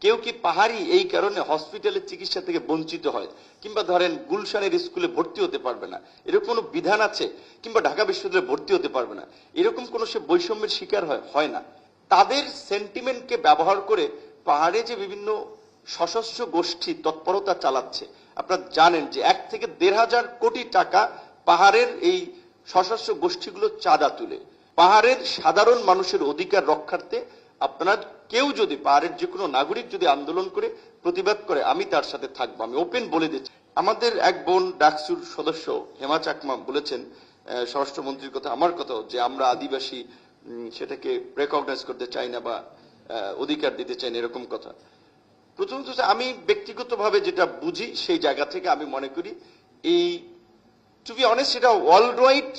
কেউ কি পাহাড়ি এই কারণে হসপিটালের চিকিৎসা থেকে বঞ্চিত হয়, কিংবা ধরেন গুলশানের স্কুলে ভর্তি হতে পারবে না, এরকম কোনো বিধান আছে, কিংবা ঢাকা বিশ্ববিদ্যালয়ে ভর্তি হতে পারবে না, এরকম কোনো সে বৈষম্যের শিকার হয় না। তাদের সেন্টিমেন্টকে ব্যবহার করে পাহাড়ে যে বিভিন্ন সশস্ত্র গোষ্ঠী তৎপরতা চালাচ্ছে, আপনারা জানেন যে 1 থেকে 1,500 কোটি টাকা পাহাড়ের এই সশস্ত্র গোষ্ঠীগুলো চাঁদা তুলে পাহাড়ের সাধারণ মানুষের অধিকার রক্ষার্থে আপনারা কেউ যদি পাহাড়ের যে কোনো নাগরিক যদি আন্দোলন করে প্রতিবাদ করে, আমি তার সাথে থাকবো। আমি ওপেন বলে দিচ্ছি, আমাদের এক বোন ডাকসুর সদস্য হেমা চাকমা বলেছেন স্বরাষ্ট্রমন্ত্রীর কথা, আমার কথাও, যে আমরা আদিবাসী সেটাকে রেকগনাইজ করতে চাই না বা অধিকার দিতে চাই না, এরকম কথা। প্রথমত আমি ব্যক্তিগতভাবে যেটা বুঝি সেই জায়গা থেকে আমি মনে করি এই টু বি অনেস্ট এটা ওয়ার্ল্ড ওয়াইড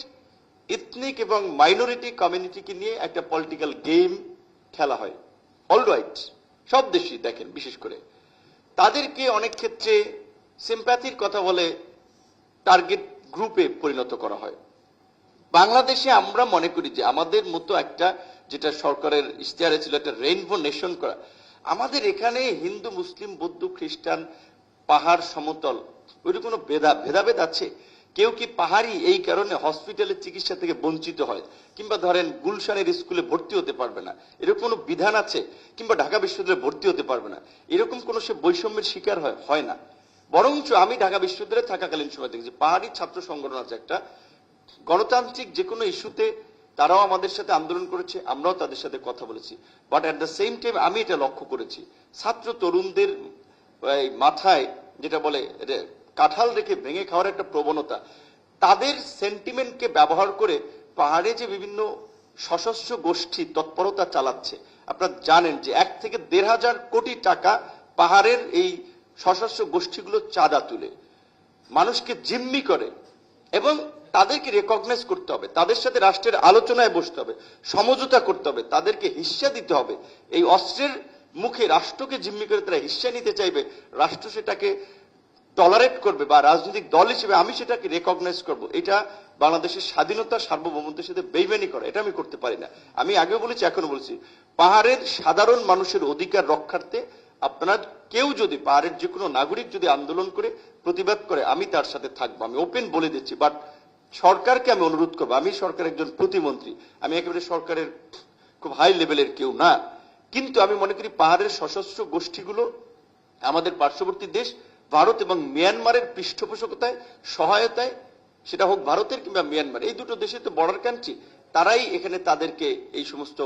ইথনিক এবং মাইনরিটি কমিউনিটিকে নিয়ে একটা পলিটিক্যাল গেম খেলা হয় ওয়ার্ল্ড ওয়াইড। সব দেশই দেখেন, বিশেষ করে তাদেরকে অনেক ক্ষেত্রে সিম্প্যাথির কথা বলে টার্গেট গ্রুপে পরিণত করা হয়। বাংলাদেশে আমরা মনে করি যে আমাদের মতো একটা, যেটা সরকারের ইশতেহারে ছিল, একটা রেইনবো নেশন করা, আমাদের এখানে হিন্দু মুসলিম বৌদ্ধ খ্রিস্টান পাহাড় সমতল ওইরকম কোনো ভেদাভেদ আছে? কেউ কি পাহাড়ি এই কারণে হসপিটালের চিকিৎসা থেকে বঞ্চিত হয়, কিংবা ধরেন গুলশানের স্কুলে ভর্তি হতে পারবে না, এরকম কোনো বিধান আছে, কিংবা ঢাকা বিশ্ববিদ্যালয়ে ভর্তি হতে পারবে না, এরকম কোনো সে বৈষম্যের শিকার হয় না। বরঞ্চ আমি ঢাকা বিশ্ববিদ্যালয়ে থাকাকালীন সময় দেখছি পাহাড়ি ছাত্র সংগঠন আছে একটা, গণতান্ত্রিক যে কোনো ইস্যুতে তারাও আমাদের সাথে আন্দোলন করেছে, আমরাও তাদের সাথে কথা বলেছি। But at the same time আমি এটা লক্ষ্য করেছি ছাত্র তরুণদের মাথায় যেটা বলে কাঁঠাল রেখে ভেঙে খাওয়ার একটা প্রবণতা, তাদের সেন্টিমেন্টকে ব্যবহার করে পাহাড়ে যে বিভিন্ন সশস্ত্র গোষ্ঠী তৎপরতা চালাচ্ছে, আপনারা জানেন যে 1 থেকে 1,500 কোটি টাকা পাহাড়ের এই সশস্ত্র গোষ্ঠীগুলো চাঁদা তুলে মানুষকে জিম্মি করে, এবং তাদেরকে রেকগনাইজ করতে হবে, তাদের সাথে রাষ্ট্রের আলোচনায় বসতে হবে, সমঝোতা করতে হবে, তাদেরকে হিস্সা দিতে হবে। এই অস্ত্রের মুখে রাষ্ট্রকে জিম্মি করে তারা হিস্সা নিতে চাইবে, রাষ্ট্র সেটাকে টলারেট করবে, বা রাজনৈতিক দল হিসেবে আমি সেটাকে রেকগনাইজ করব, এটা বাংলাদেশের স্বাধীনতা সার্বভৌমত্বের সাথে বেইমানি করা, এটা আমি করতে পারি না। আমি আগেও বলেছি, এখনো বলছি, পাহাড়ের সাধারণ মানুষের অধিকার রক্ষার্থে আপনারা কেউ যদি পাহাড়ের যে কোনো নাগরিক যদি আন্দোলন করে প্রতিবাদ করে, আমি তার সাথে থাকবো। আমি ওপেন বলে দিচ্ছি। বাট সরকারকে আমি অনুরোধ করবো, আমি সরকারের একজন প্রতিমন্ত্রী, আমি একেবারে সরকারের খুব হাই লেভেলের কেউ না, কিন্তু আমি মনে করি পাহাড়ের সশস্ত্র গোষ্ঠীগুলো আমাদের পার্শ্ববর্তী দেশ ভারত এবং মিয়ানমারের পৃষ্ঠপোষকতায় সহায়তায়, সেটা হোক ভারতের কিংবা মিয়ানমার, এই দুটো দেশে তো বর্ডার কান্ট্রি, তারাই এখানে তাদেরকে এই সমস্ত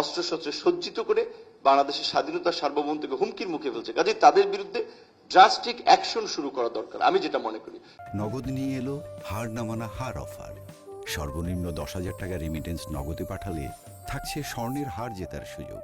অস্ত্রশস্ত্রে সজ্জিত করে বাংলাদেশের স্বাধীনতা সার্বভৌমত্বকে হুমকির মুখে ফেলছে। কাজে তাদের বিরুদ্ধে ড্রাস্টিক অ্যাকশন শুরু করা দরকার, আমি যেটা মনে করি। নগদ নিয়ে এলো হার না মানা হার অফার। সর্বনিম্ন 10,000 টাকা রেমিটেন্স নগদে পাঠালে থাকছে স্বর্ণের হার জেতার সুযোগ।